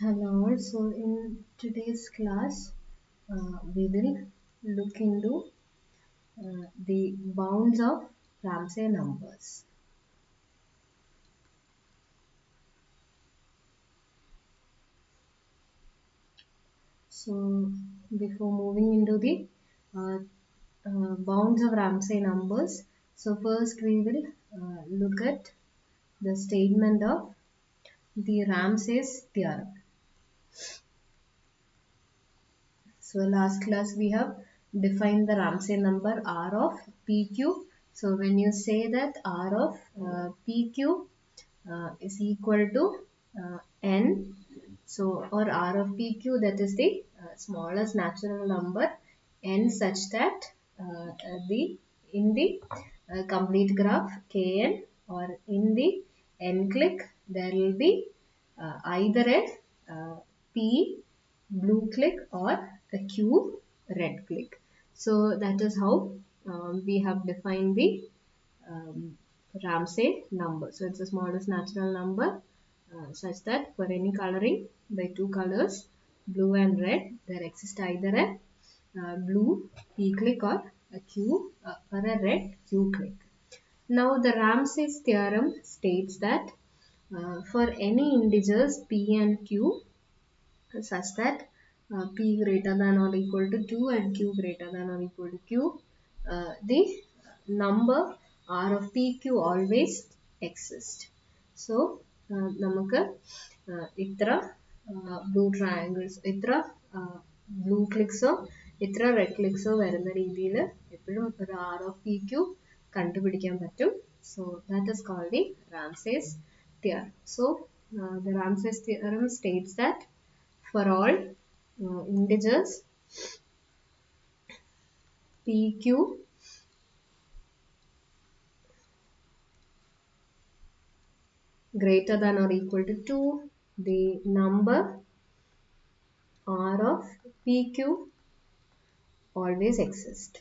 Hello, so in today's class, we will look into the bounds of Ramsey numbers. So, before moving into the uh, bounds of Ramsey numbers, so first we will look at the statement of the Ramsey's theorem. So last class we have defined the Ramsey number R of PQ. So when you say that R of PQ is equal to N, so or R of PQ, that is the smallest natural number N, such that the in the complete graph Kn or in the N click there will be either a P blue click or a Q red click. So that is how we have defined the Ramsey number. So it's the smallest natural number such that for any coloring by two colors, blue and red, there exists either a blue P click or a Q or a red Q click. Now the Ramsey's theorem states that for any integers P and Q such that P greater than or equal to Q and Q greater than or equal to Q, the number R of PQ always exists. So, നമുക്ക് ഇത്ര blue triangles ഇത്ര blue ക്ലിക്സോ ഇത്ര red ക്ലിക്സോ വരുന്ന രീതിയിൽ എപ്പോഴും ഒരു R of P Q കണ്ടുപിടിക്കാൻ പറ്റും. So that is called the Ramsey's theorem. So the Ramsey's theorem states that for all integers PQ greater than or equal to 2, the number R of PQ always exists.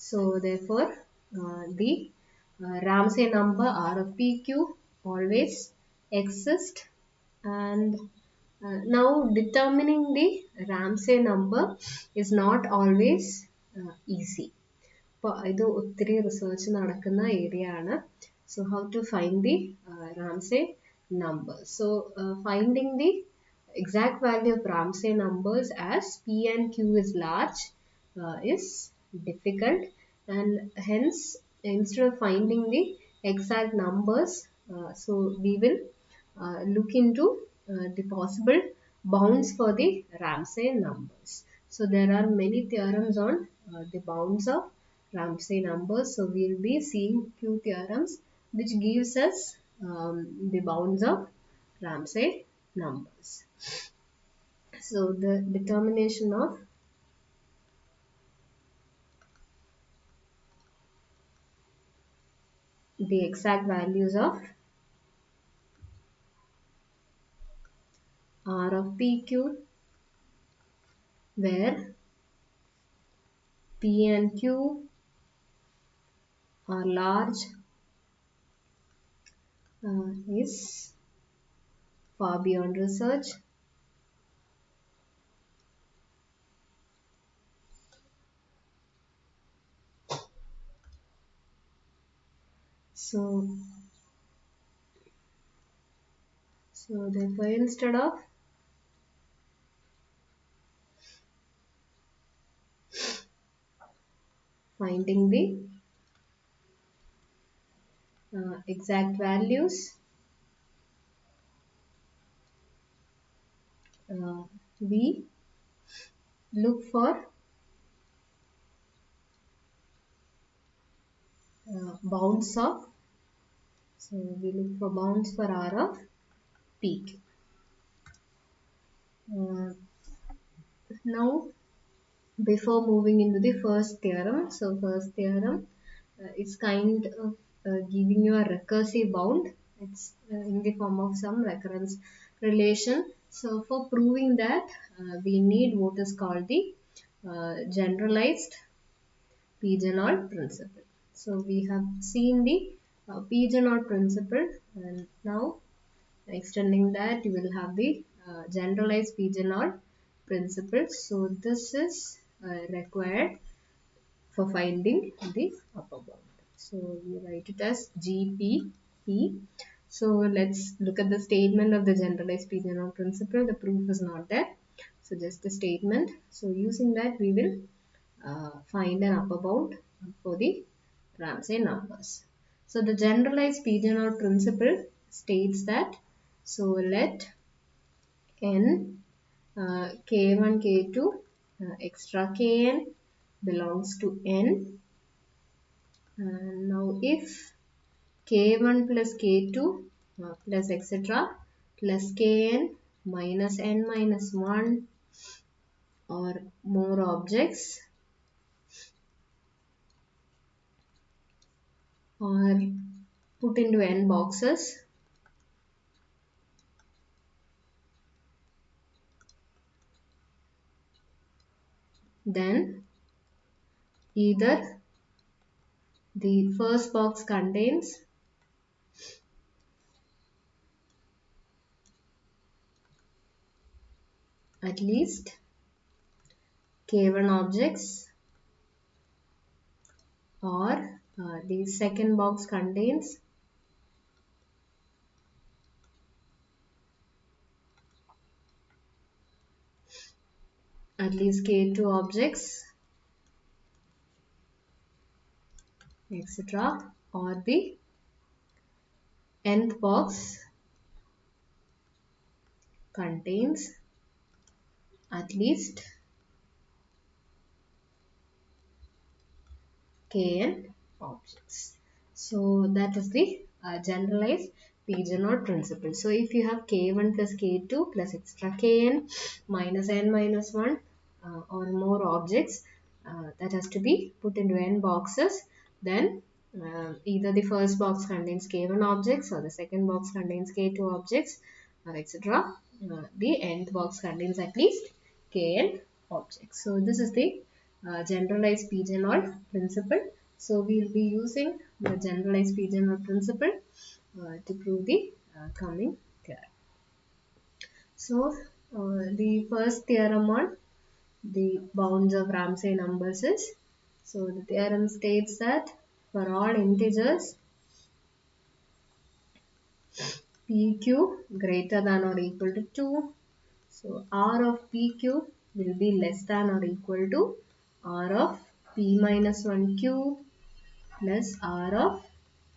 So therefore the Ramsey number R of PQ always exists, and now determining the Ramsey number is not always easy. അപ്പോൾ ഇത് ഒത്തിരി research നടക്കുന്ന area ആണ്. So how to find the Ramsey number. So finding the exact value of Ramsey numbers as P and Q is large is difficult, and hence instead of finding the exact numbers, so we will look into the possible bounds for the Ramsey numbers. So there are many theorems on the bounds of Ramsey numbers. So we will be seeing few theorems which gives us the bounds of Ramsey numbers. So the determination of the exact values of R of PQ, where P and Q are large, is far beyond research. So therefore instead of finding the exact values, we look for bounds of, so we look for bounds for R of PQ. Now before moving into the first theorem, so first theorem it's kind of giving you a recursive bound. It's in the form of some recurrence relation. So for proving that we need what is called the generalized Pigeonhole principle. So we have seen the Pigeonhole principle, and now extending that, you will have the generalized Pigeonhol principle. So this is required for finding the upper bound. So we write it as GPP. So let's look at the statement of the generalized Pigeonhol principle. The proof is not there. So just the statement. So using that, we will find an upper bound for the Ramsey numbers. So the generalized Pigeonhol principle states that, so let n k1, k2, extra kn belongs to n. And now if k1 plus k2 plus etc. plus kn minus n minus 1 or more objects are put into n boxes, then either the first box contains at least k1 objects, or the second box contains at least k2 objects, etc. or the nth box contains at least kn objects. So that is the generalized Pigeonhol principle. So if you have k1 plus k2 plus extra kn minus n minus 1 or more objects that has to be put into n boxes, then either the first box contains k1 objects or the second box contains k2 objects or etc. The nth box contains at least kn objects. So this is the generalized Pigeonhol principle. So we will be using the generalized Pigeonhol principle to prove the coming theorem. So the first theorem on the bounds of Ramsey numbers is, so the theorem states that for all integers pq greater than or equal to 2, so r of pq will be less than or equal to r of p minus 1q plus r of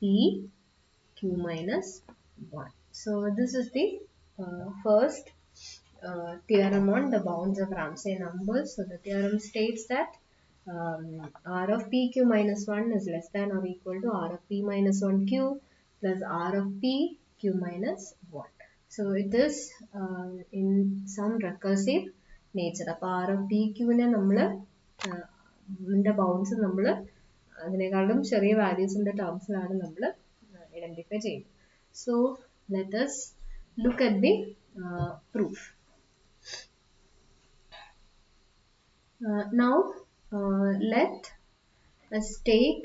p q minus 1. So this is the first theorem on the bounds of Ramsey numbers. So the theorem states that r of pq minus 1 is less than or equal to r of p minus 1q plus r of p q minus 1. So it is in some recursive nature. അപ്പോൾ r of pqനെ നമ്മൾ bounds നമ്മൾ അതിനേക്കാളും ചെറിയ വാല്യൂസിന്റെ ടേംസിലാണ് നമ്മൾ identify ചെയ്യുന്നത്. So let us look at the proof. Now let us take,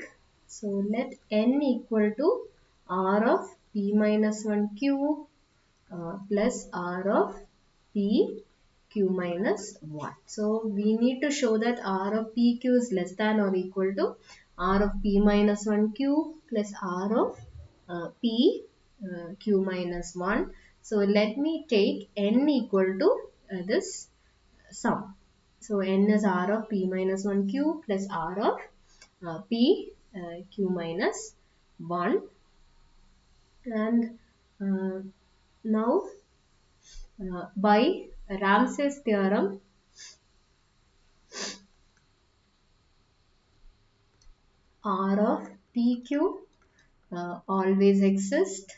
so let n equal to r of p minus 1q plus r of p q minus 1. So we need to show that r of pq is less than or equal to r of p minus 1q plus r of p q minus 1. So let me take n equal to this sum. So n is r of p minus 1q plus r of p q minus 1. And now by Ramsey's theorem, r of pq always exists.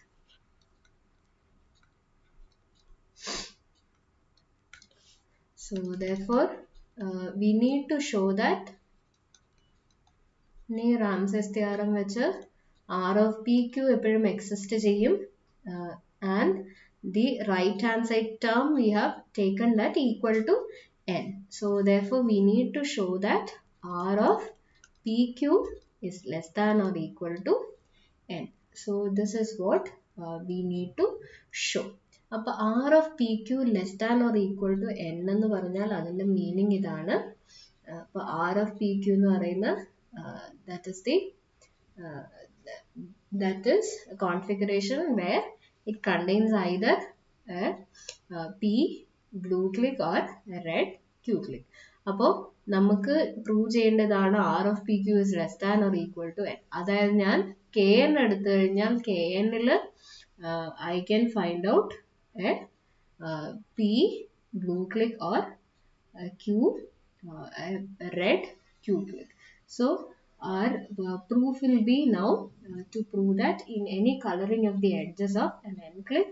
So therefore we need to show that Ramsey's theorem വെച്ച് r of pq എപ്പോഴും exist ചെയ്യും, and the right hand side term we have taken that equal to n. So therefore we need to show that r of pq is less than or equal to n. So this is what we need to show. അപ്പോൾ R of PQ less than or equal to N എന്ന് പറഞ്ഞാൽ അതിൻ്റെ meaning ഇതാണ്. അപ്പോൾ R of PQ എന്ന് പറയുന്ന that is a configuration where it contains either a P blue click or a red Q click. അപ്പോൾ നമുക്ക് പ്രൂവ് ചെയ്യേണ്ടതാണ് R of PQ is less than or equal to N. അതായത് ഞാൻ KN എടുത്തു കഴിഞ്ഞാൽ KNൽ I can find out a P blue click or a Q a red Q click. So our proof will be now to prove that in any coloring of the edges of an N click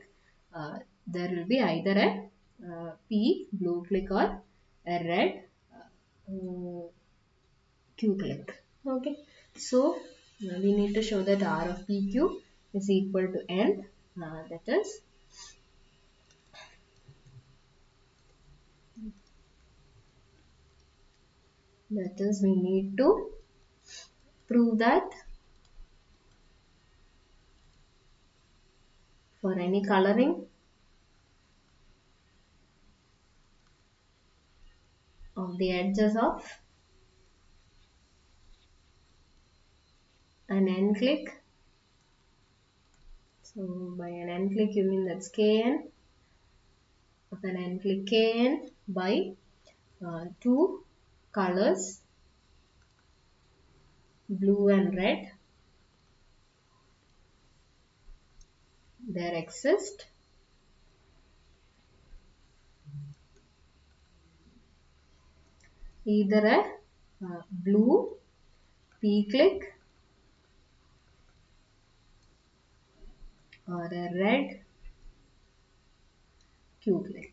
there will be either a P blue click or a red Q click. Okay, so we need to show that R of PQ is equal to N. That is we need to prove that for any coloring of the edges of an N click. So by an N click you mean that's Kn of an N click Kn by two colors blue and red. There exist either a blue P click or a red Q click.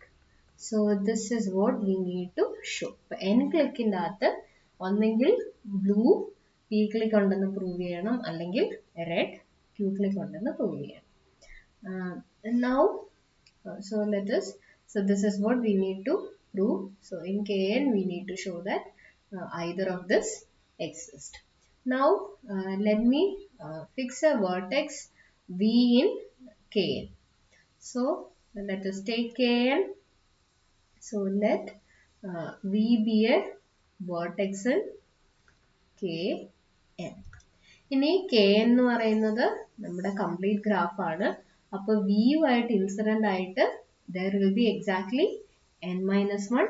So this is what we need to show. N click in that ഒന്നെങ്കിൽ blue P click ഉണ്ടെന്ന് prove ചെയ്യണം, അല്ലെങ്കിൽ red Q click ഉണ്ടെന്ന് prove ചെയ്യണം. Now so this is what we need to prove. So in Kn we need to show that either of this exist. Now let me fix a vertex V in Kn. So let us take Kn. So let V be a vertex in Kn. ഇനി Kn എന്ന് പറയുന്നത് നമ്മുടെ complete graph ആണ്. അപ്പോൾ V ആയിട്ട് incident ആയിട്ട് there will be exactly n-1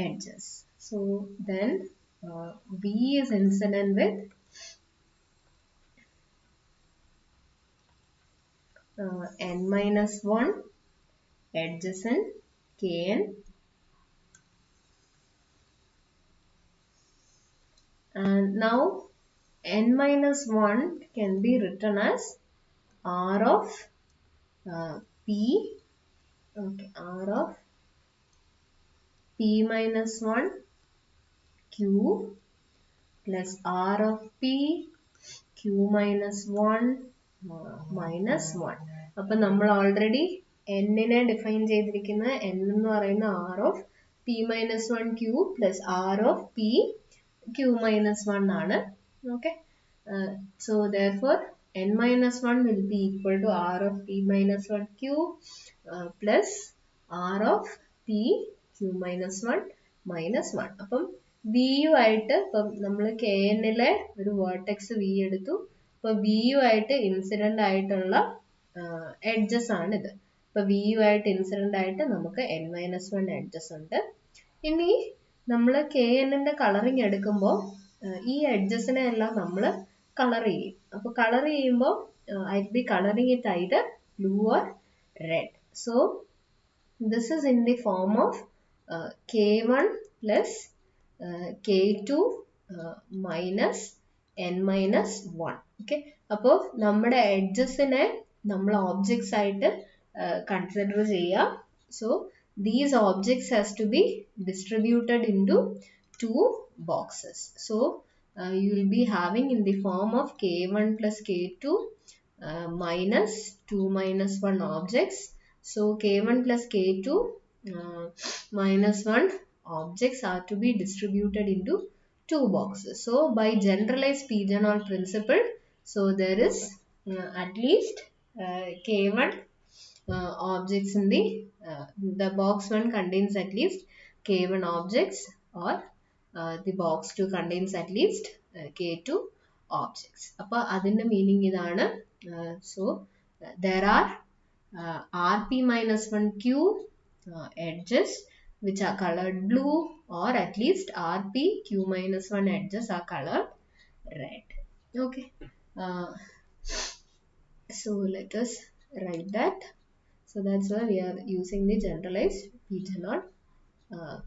edges. So then V is incident with n-1 edges in Kn, and now n-1 can be written as R of P, okay, R of P minus 1 Q plus R of P Q minus 1 minus 1. അപ്പോൾ നമ്മൾ already n-നെ define ചെയ്തിരിക്കുന്ന n എന്ന് പറയുന്ന R of P minus 1 Q plus R of P Q minus 1 ആണ്. Okay, so therefore n-1 will be equal to R of P minus 1 Q plus R of P Q minus 1 minus 1. അപ്പം V U ആയിട്ട് ഇപ്പം നമ്മൾ Knലെ ഒരു vertex V എടുത്തു. അപ്പോൾ V U ആയിട്ട് incident ആയിട്ടുള്ള എഡ്ജസ് ആണിത്. അപ്പോൾ V യു ആയിട്ട് ഇൻസിഡന്റ് ആയിട്ട് നമുക്ക് n-1 എഡ്ജസ് ഉണ്ട്. ഇനി നമ്മൾ Knന്റെ കളറിങ് എടുക്കുമ്പോൾ ഈ എഡ്ജസിനെ എല്ലാം നമ്മൾ കളർ ചെയ്യും. അപ്പോൾ കളർ ചെയ്യുമ്പോൾ I will be coloring it either blue or red. So this is in the form of K1 plus K2 minus n-1. Okay, അപ്പോൾ നമ്മുടെ എഡ്ജസിനെ നമ്മൾ ഓബ്ജക്ട്സ് ആയിട്ട് കൺസിഡർ ചെയ്യുക. So these objects has to be distributed into two boxes. So you will be having in the form of K1 plus K2 minus 2 minus 1 objects. So K1 plus K2 minus 1 objects are to be distributed into two boxes. So by generalized Pigeonhole principle, so there is at least K1 objects in the box 1 contains at least K1 objects, or the box 2 contains at least K2 objects. അപ്പോൾ അതിൻ്റെ meaning ഇതാണ്. So there are RP minus 1Q edges which are colored blue, or at least RP Q minus 1 edges are colored red. Okay. So let us write that. So that's why we are using the generalized Pigeonhot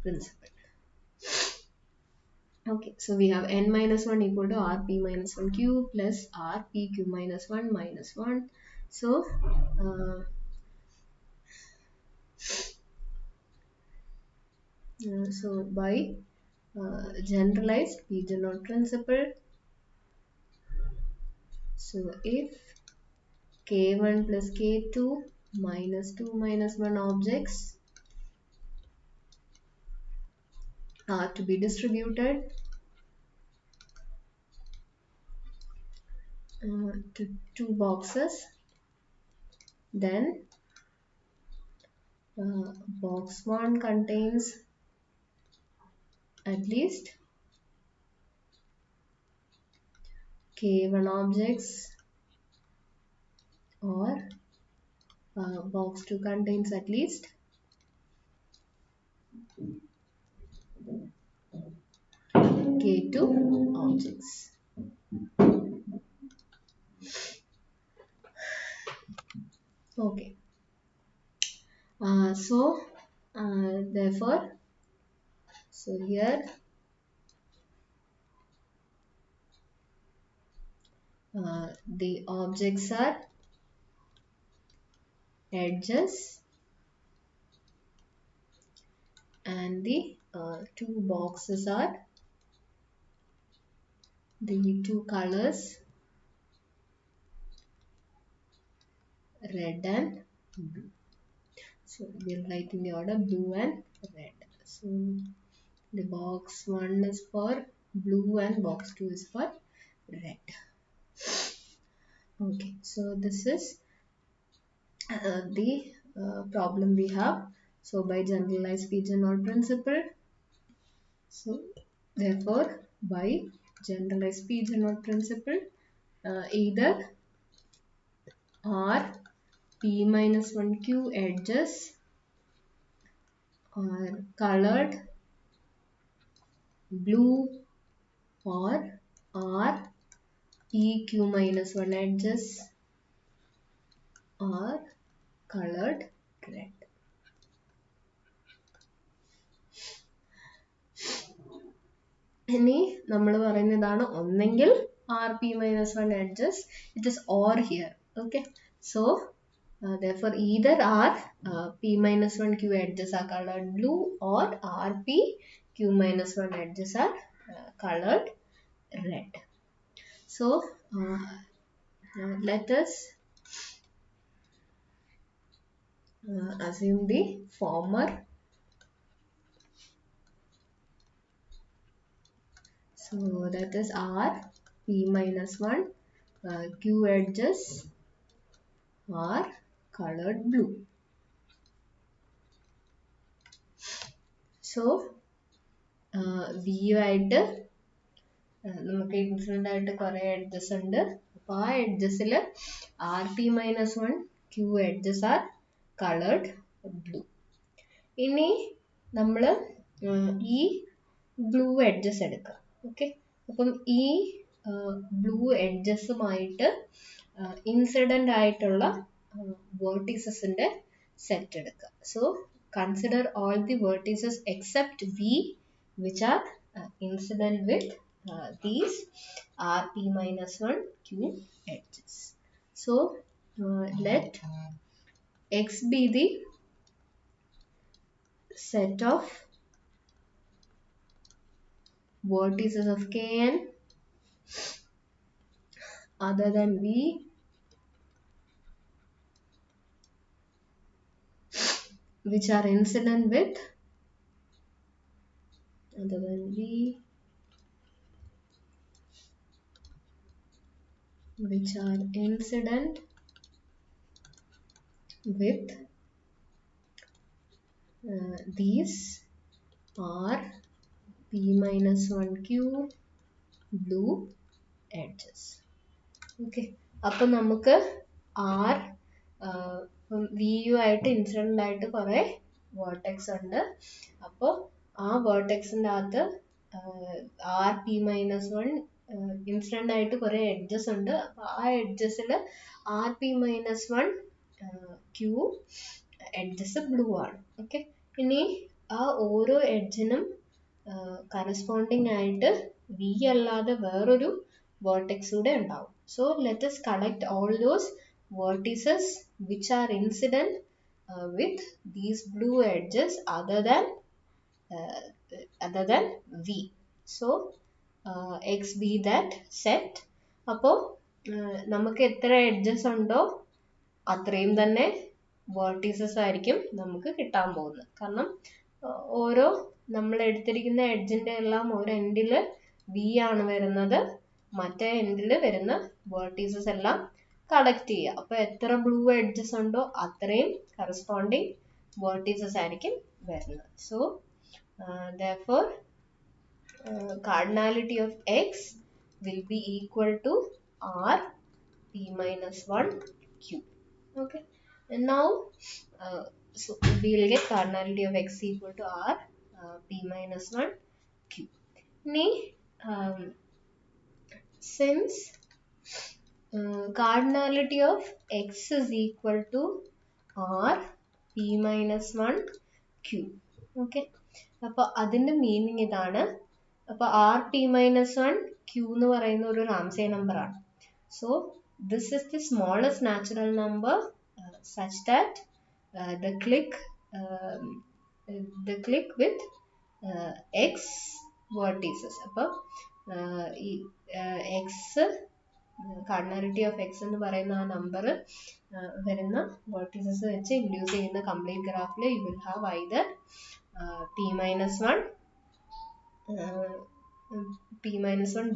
principle. Okay, so we have n minus 1 equal to rp minus 1q plus rpq minus 1 minus 1. So by generalized Pigeonhot principle, so if k1 plus k2 minus 2 minus 1 objects are to be distributed to 2 boxes, then box 1 contains at least K1 objects, or box 2 contains at least K2 objects. Okay. Therefore, so here the objects are edges, and the 2 boxes are the 2 colors, red and blue. So we'll write in the order blue and red. So the box 1 is for blue and box 2 is for red. Okay, so this is the problem we have. So by generalized Pigeonhot principle, so therefore by generalized Pigeonhot principle, either R P minus 1Q edges are colored blue, or R PQ minus 1 edges are colored red. ഇനി നമ്മൾ പറയുന്നതാണ് ഒന്നെങ്കിൽ RP minus 1 edges, it is or here. Okay, so therefore either R P minus 1 Q edges are colored blue, or RP Q minus 1 edges are colored red. So let us assume the former. So that is R P minus 1 Q edges are colored blue. So V ആയിട്ട് നമുക്ക് incident ആയിട്ട് കുറേ edges ഉണ്ട്. അപ്പോൾ ആ എഡ്ജസിൽ RP minus 1 Q edges are colored blue. ഇനി നമ്മൾ ഈ ബ്ലൂ എഡ്ജസ് എടുക്കുക. ഓക്കെ, അപ്പം ഈ ബ്ലൂ എഡ്ജസുമായിട്ട് ഇൻസിഡൻ്റ് ആയിട്ടുള്ള വേർട്ടീസസിൻ്റെ സെറ്റ് എടുക്കുക. So consider all the vertices except V which are incident with these RP minus 1 Q edges. So let X be the set of vertices of Kn other than V which are incident with which are incident with these are p minus 1 cube blue edges. Okay, അപ്പം നമുക്ക് R V U ആയിട്ട് incident ആയിട്ട് കുറേ vertex ഉണ്ട്. അപ്പോൾ ആ വേർട്ടെക്സിൻ്റെ അകത്ത് R P minus one incident ആയിട്ട് കുറേ എഡ്ജസ് ഉണ്ട്. അപ്പോൾ ആ എഡ്ജസിൽ R P minus one Q edges blue ആണ്. ഓക്കെ, ഇനി ആ ഓരോ എഡ്ജിനും കറസ്പോണ്ടിങ് ആയിട്ട് വി അല്ലാതെ വേറൊരു വേർട്ടെക്സ് കൂടെ ഉണ്ടാവും. So let us collect all those vertices which are incident with these blue edges other than V. So X be that set. അപ്പോൾ നമുക്ക് എത്ര എഡ്ജസ് ഉണ്ടോ അത്രയും തന്നെ വേർട്ടീസസ് ആയിരിക്കും നമുക്ക് കിട്ടാൻ പോകുന്നത്. കാരണം ഓരോ നമ്മൾ എടുത്തിരിക്കുന്ന എഡ്ജിൻ്റെ എല്ലാം ഒരു എൻഡിൽ വി ആണ് വരുന്നത്, മറ്റേ എൻഡിൽ വരുന്ന വേർട്ടീസസ് എല്ലാം കളക്ട് ചെയ്യുക. അപ്പോൾ എത്ര ബ്ലൂ എഡ്ജസ് ഉണ്ടോ അത്രയും കറസ്പോണ്ടിങ് വേർട്ടീസസ് ആയിരിക്കും വരുന്നത്. So therefore cardinality of x will be equal to r p minus 1 q. Okay, and now so we will get cardinality of x equal to r p minus 1 q. Now since cardinality of x is equal to r p minus 1 q. Okay, അപ്പോൾ അതിൻ്റെ meaning ഇതാണ്. അപ്പോൾ R P minus one Q എന്ന് പറയുന്ന ഒരു Ramsey number ആണ്. So this is the smallest natural number such that the clique with x vertices. അപ്പോൾ ഈ എക്സ് cardinality of x എന്ന് പറയുന്ന ആ നമ്പർ വരുന്ന vertices വെച്ച് ഇൻഡ്യൂസ് ചെയ്യുന്ന കംപ്ലീറ്റ് ഗ്രാഫിൽ you will have either p minus 1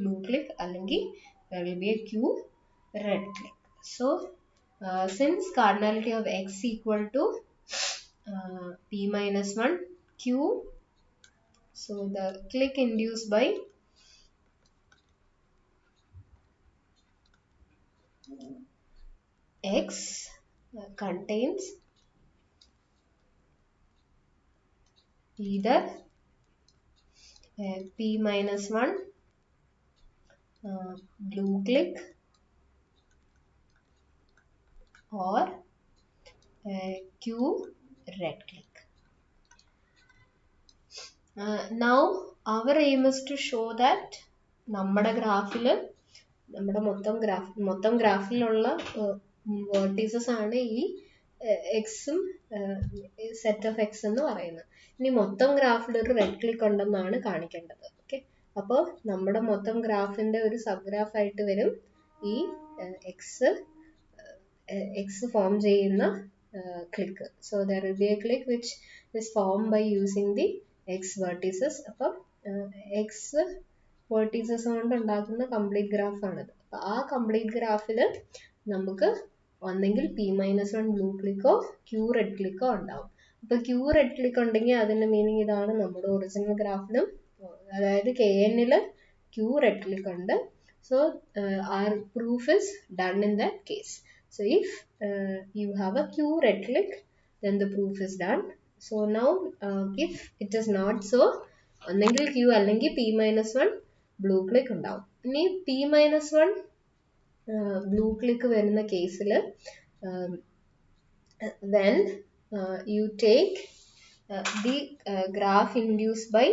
blue clique അല്ലെങ്കിൽ there will be a q red clique. So since cardinality of x equal to p minus 1 q, so the clique induced by x contains either p minus 1 blue clique or q red clique. Now our aim is to show that നമ്മുടെ ഗ്രാഫിൽ നമ്മുടെ മൊത്തം ഗ്രാഫിലുള്ള vertices ആണ് ഈ എക്സും set of X എന്ന് പറയുന്നത്. ഇനി മൊത്തം ഗ്രാഫിൽ ഒരു റെഡ് ക്ലിക്ക് ഉണ്ടെന്നാണ് കാണിക്കേണ്ടത്. ഓക്കെ, അപ്പോൾ നമ്മുടെ മൊത്തം ഗ്രാഫിൻ്റെ ഒരു സബ് ഗ്രാഫ് ആയിട്ട് വരും ഈ എക്സ് ഫോം ചെയ്യുന്ന clique. So there will be a clique which is form by using the X vertices. അപ്പം എക്സ് വെർട്ടീസസ് കൊണ്ട് ഉണ്ടാക്കുന്ന കംപ്ലീറ്റ് ഗ്രാഫാണിത്. അപ്പോൾ ആ കംപ്ലീറ്റ് ഗ്രാഫിൽ നമുക്ക് ഒന്നെങ്കിൽ പി മൈനസ് വൺ ബ്ലൂ ക്ലിക്കോ ക്യൂ റെഡ് ക്ലിക്കോ ഉണ്ടാവും. അപ്പോൾ ക്യൂ റെഡ് ക്ലിക്ക് ഉണ്ടെങ്കിൽ അതിൻ്റെ മീനിങ് ഇതാണ്, നമ്മുടെ ഒറിജിനൽ ഗ്രാഫിലും അതായത് കെ എന്നിൽ ക്യൂ റെഡ് ക്ലിക്ക് ഉണ്ട്. So our proof is done in that case. So if you have a q red click, then the proof is done. So now if it is not so, ഒന്നെങ്കിൽ q അല്ലെങ്കിൽ p minus 1 blue click ഉണ്ടാവും. ഇനി p minus 1 blue click വരുന്ന കേസിൽ when you take the graph induced by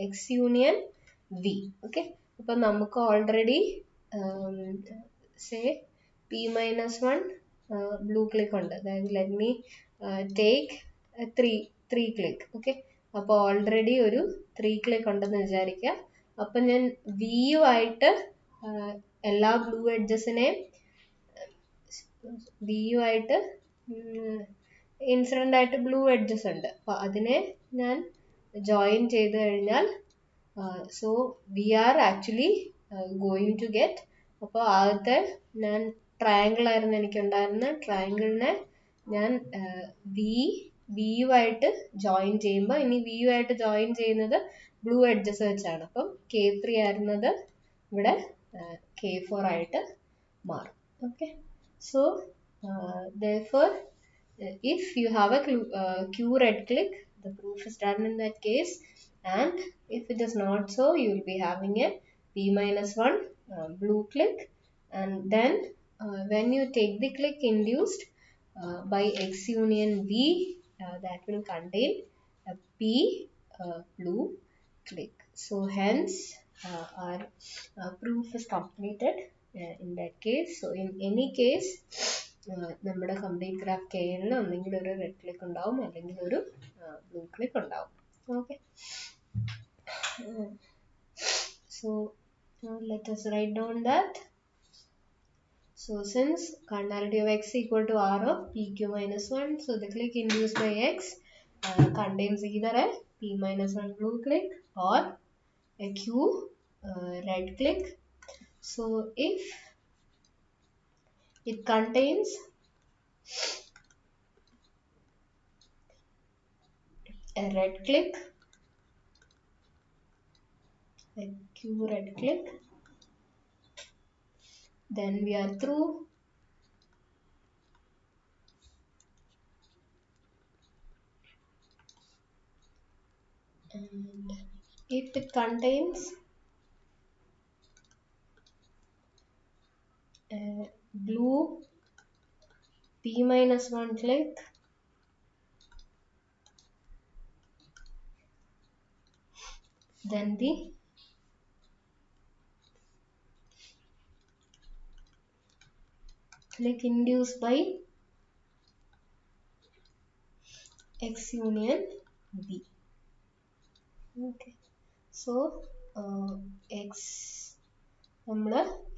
x union v. Okay, അപ്പോൾ നമുക്ക് already say p minus 1 blue click ഉണ്ട്. അതായത് let me take 3 click. Okay, അപ്പോൾ ഓൾറെഡി ഒരു 3 click ഉണ്ടെന്ന് വിചാരിക്കുക. അപ്പം ഞാൻ v ആയിട്ട് എല്ലാ ബ്ലൂ എഡ്ജസിനെയും v ആയിട്ട് ഇൻസിഡൻ്റ് ആയിട്ട് ബ്ലൂ എഡ്ജസ് ഉണ്ട്. അപ്പോൾ അതിനെ ഞാൻ ജോയിൻ ചെയ്ത് കഴിഞ്ഞാൽ so we are actually going to get, അപ്പോൾ ആദ്യത്തെ ഞാൻ ട്രയാങ്കിൾ ആയിരുന്നു എനിക്കുണ്ടായിരുന്നത്, ട്രയാങ്കിളിനെ ഞാൻ വി യു ആയിട്ട് ജോയിൻ ചെയ്യുമ്പോൾ ഇനി വി യു ആയിട്ട് ജോയിൻ ചെയ്യുന്നത് ബ്ലൂ എഡ്ജസ് വെച്ചാണ്. അപ്പം K3 ആയിരുന്നത് ഇവിടെ K4 ആയിട്ട് മാറും. Okay, so therefore if you have a Q red click, the proof is done in that case, and if it is not so, you will be having a P minus 1 blue click, and then when you take the click induced by X union V, that will contain a P blue click. So hence our proof is completed in that case. So in any case, നമ്മുടെ complete graph കെയിൽ ഒന്നെങ്കിൽ ഒരു red click ഉണ്ടാവും അല്ലെങ്കിൽ ഒരു blue click ഉണ്ടാവും. Okay, so let us write down that. So since cardinality of X equal to R of PQ minus 1, so the click induced by X contains either a P minus 1 blue click or a Q red click. So if it contains a red click, a Q red click, then we are through. And if it contains a blue P minus 1 click, then the click induced by X union V. Okay, so X നമ്മൾ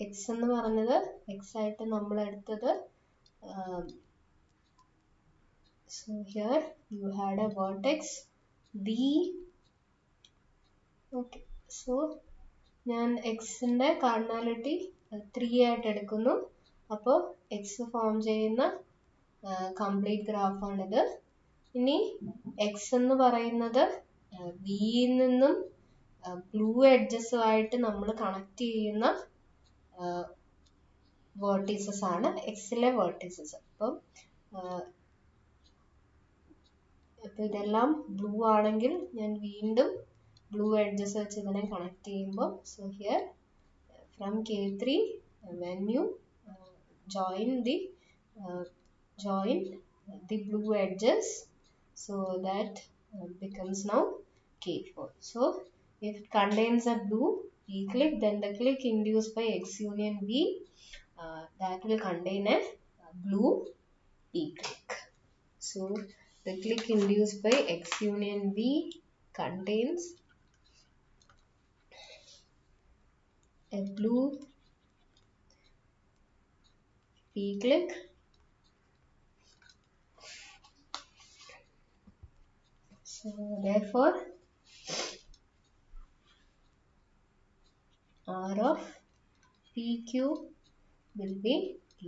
X എന്ന് പറഞ്ഞത് X ആയിട്ട് നമ്മൾ എടുത്തത്, so here you had a vertex D. Okay, so ഞാൻ Xന്റെ cardinality 3 ആയിട്ട് എടുക്കുന്നു. അപ്പോൾ X ഫോം ചെയ്യുന്ന കംപ്ലീറ്റ് ഗ്രാഫാണിത്. ഇനി X എന്ന് പറയുന്നത് വിയിൽ നിന്നും ബ്ലൂ എഡ്ജസുമായിട്ട് നമ്മൾ കണക്ട് ചെയ്യുന്ന വേർട്ടീസസ് ആണ് എക്സിലെ വേർട്ടീസസ്. അപ്പം ഇതെല്ലാം ബ്ലൂ ആണെങ്കിൽ ഞാൻ വീണ്ടും ബ്ലൂ എഡ്ജസ് വെച്ച് ഇതിനെ കണക്ട് ചെയ്യുമ്പോൾ, so here from K3 when you join the blue edges, so that becomes now K4. So if it contains a blue P click, then the click induced by X union V, that will contain a blue P click. So the click induced by X union V contains a blue P click. So therefore R of PQ will be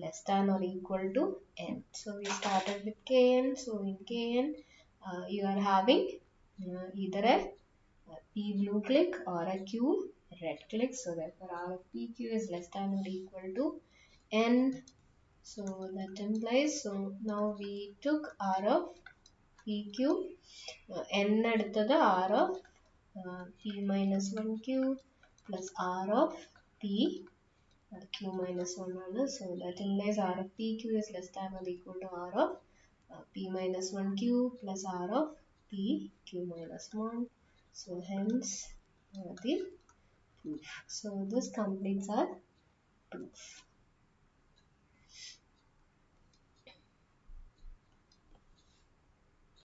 less than or equal to n. So we started with Kn. So in Kn you are having either a P blue click or a Q red click. So therefore R of PQ is less than or equal to n. So that implies, so now we took R of PQ, n എടുത്തത് R of P minus 1Q plus R of P Q minus 1 ആണ്. So that implies R of PQ is less than or equal to R of P minus 1Q plus R of P Q minus 1. So hence the proof. So this completes our proof.